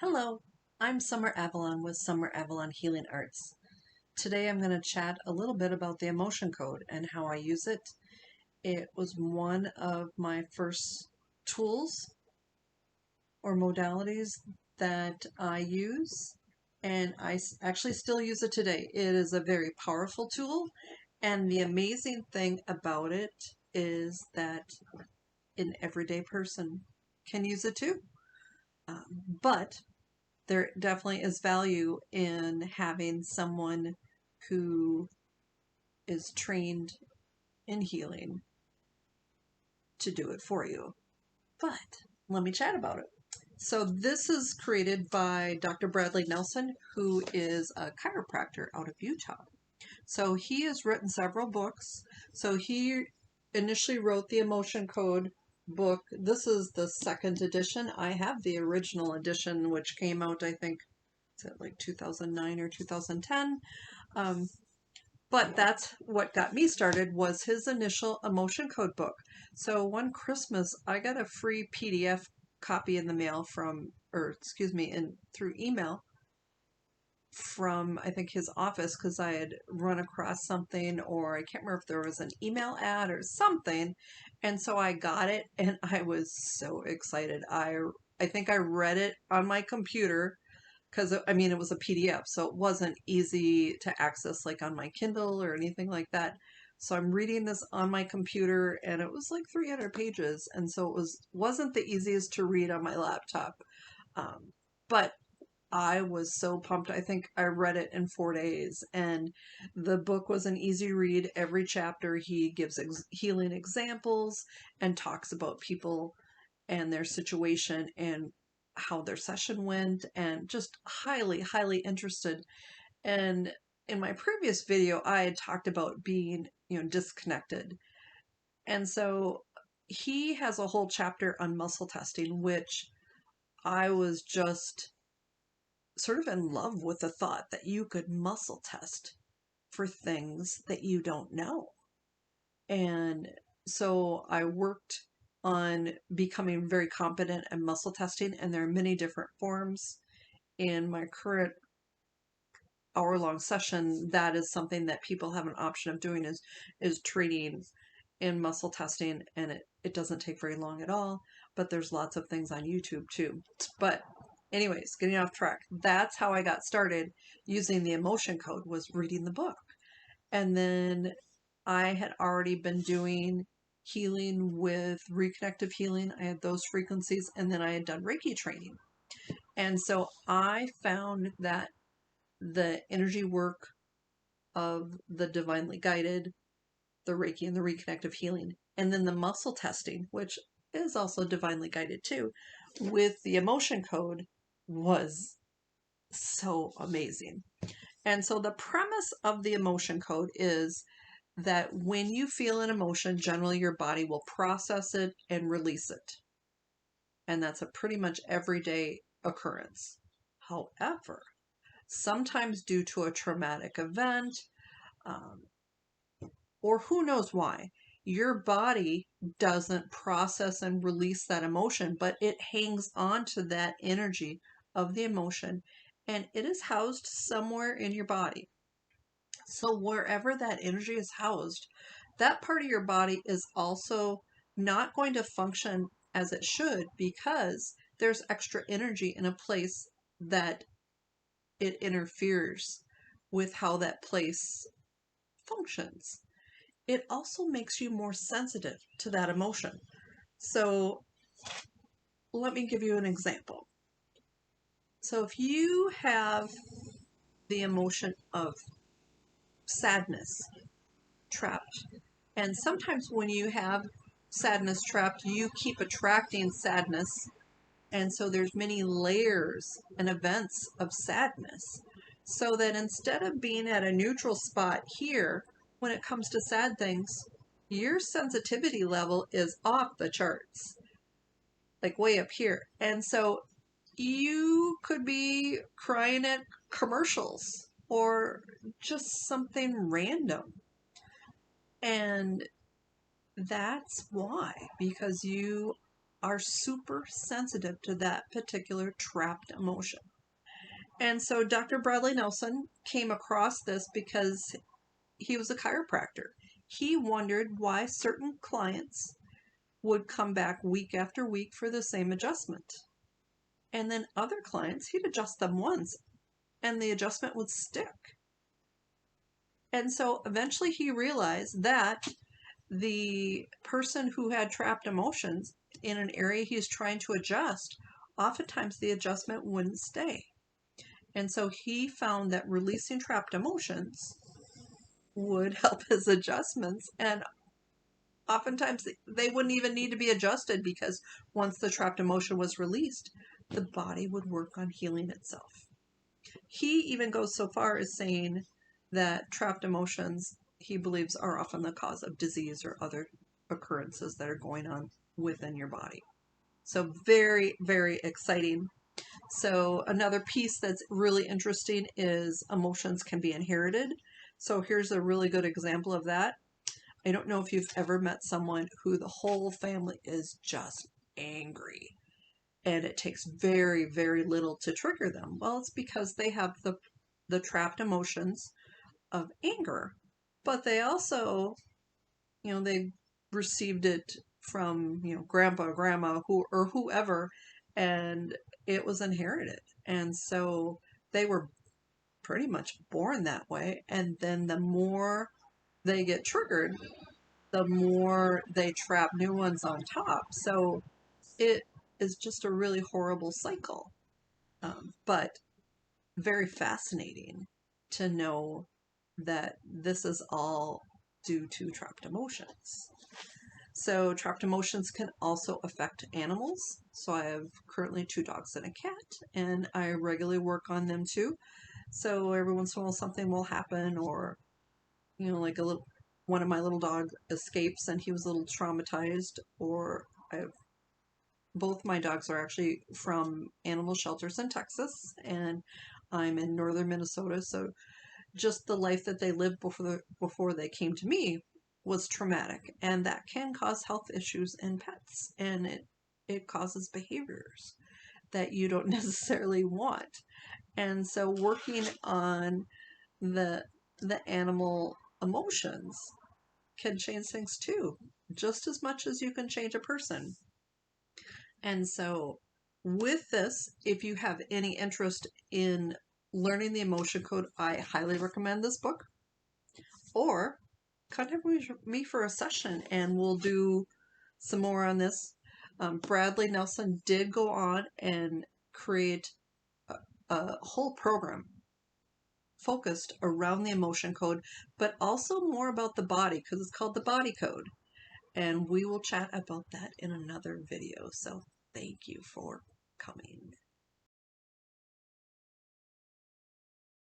Hello, I'm Summer Avalon with Summer Avalon Healing Arts. Today I'm going to chat a little bit about the emotion code and how I use it. It was one of my first tools or modalities that I use, and actually still use it today. It is a very powerful tool, and the amazing thing about it is that an everyday person can use it too. But there definitely is value in having someone who is trained in healing to do it for you. But let me chat about it. So this is created by Dr. Bradley Nelson, who is a chiropractor out of Utah. So he has written several books. So he initially wrote the Emotion Code book. This is the second edition. I have the original edition, which came out, I think, like 2009 or 2010. But that's what got me started was his initial emotion code book. So one Christmas, I got a free PDF copy in the mail through email from, I think, his office, because I had run across something, or I can't remember if there was an email ad or something. And so I got it and I was so excited. I think I read it on my computer because I mean, it was a PDF, so it wasn't easy to access like on my Kindle or anything like that. So I'm reading this on my computer, and it was like 300 pages, and so wasn't the easiest to read on my laptop. But I was so pumped. I think I read it in 4 days, and the book was an easy read. Every chapter he gives healing examples and talks about people and their situation and how their session went, and just highly, highly interested. And in my previous video, I had talked about being, disconnected. And so he has a whole chapter on muscle testing, which I was just sort of in love with the thought that you could muscle test for things that you don't know. And so I worked on becoming very competent at muscle testing, and there are many different forms. In my current hour-long session, that is something that people have an option of doing is training in muscle testing, and it doesn't take very long at all, but there's lots of things on YouTube too. But anyways, getting off track, that's how I got started using the emotion code, was reading the book. And then I had already been doing healing with reconnective healing. I had those frequencies, and then I had done Reiki training. And so I found that the energy work of the divinely guided, the Reiki and the reconnective healing, and then the muscle testing, which is also divinely guided too, with the emotion code, was so amazing. And so the premise of the emotion code is that when you feel an emotion, generally your body will process it and release it. And that's a pretty much everyday occurrence. However, sometimes due to a traumatic event, um, or who knows why, your body doesn't process and release that emotion, but it hangs on to that energy of the emotion, and it is housed somewhere in your body. So wherever that energy is housed, that part of your body is also not going to function as it should, because there's extra energy in a place that it interferes with how that place functions. It also makes you more sensitive to that emotion. So let me give you an example. So if you have the emotion of sadness trapped, and sometimes when you have sadness trapped, you keep attracting sadness. And so there's many layers and events of sadness. So that instead of being at a neutral spot here, when it comes to sad things, your sensitivity level is off the charts, like way up here. And so you could be crying at commercials or just something random. And that's why, because you are super sensitive to that particular trapped emotion. And so Dr. Bradley Nelson came across this because he was a chiropractor. He wondered why certain clients would come back week after week for the same adjustment. And then other clients, he'd adjust them once and the adjustment would stick. And so eventually he realized that the person who had trapped emotions in an area he's trying to adjust, oftentimes the adjustment wouldn't stay. And so he found that releasing trapped emotions would help his adjustments, and oftentimes they wouldn't even need to be adjusted because once the trapped emotion was released, the body would work on healing itself. He even goes so far as saying that trapped emotions, he believes, are often the cause of disease or other occurrences that are going on within your body. So very, very exciting. So another piece that's really interesting is emotions can be inherited. So here's a really good example of that. I don't know if you've ever met someone who the whole family is just angry and it takes very, very little to trigger them. Well, it's because they have the trapped emotions of anger, but they also, they received it from, grandpa, grandma, or whoever, and it was inherited. And so they were pretty much born that way. And then the more they get triggered, the more they trap new ones on top. So it is just a really horrible cycle, but very fascinating to know that this is all due to trapped emotions. So trapped emotions can also affect animals. So I have currently 2 dogs and a cat, and I regularly work on them too. So every once in a while something will happen, or like one of my little dogs escapes and he was a little traumatized, or both my dogs are actually from animal shelters in Texas, and I'm in northern Minnesota. So just the life that they lived before they came to me was traumatic, and that can cause health issues in pets, and it causes behaviors that you don't necessarily want. And so working on the animal emotions can change things too, just as much as you can change a person. And so with this, if you have any interest in learning the emotion code, I highly recommend this book. Or contact me for a session and we'll do some more on this. Bradley Nelson did go on and create a whole program focused around the emotion code, but also more about the body, because it's called the body code. And we will chat about that in another video. So thank you for coming.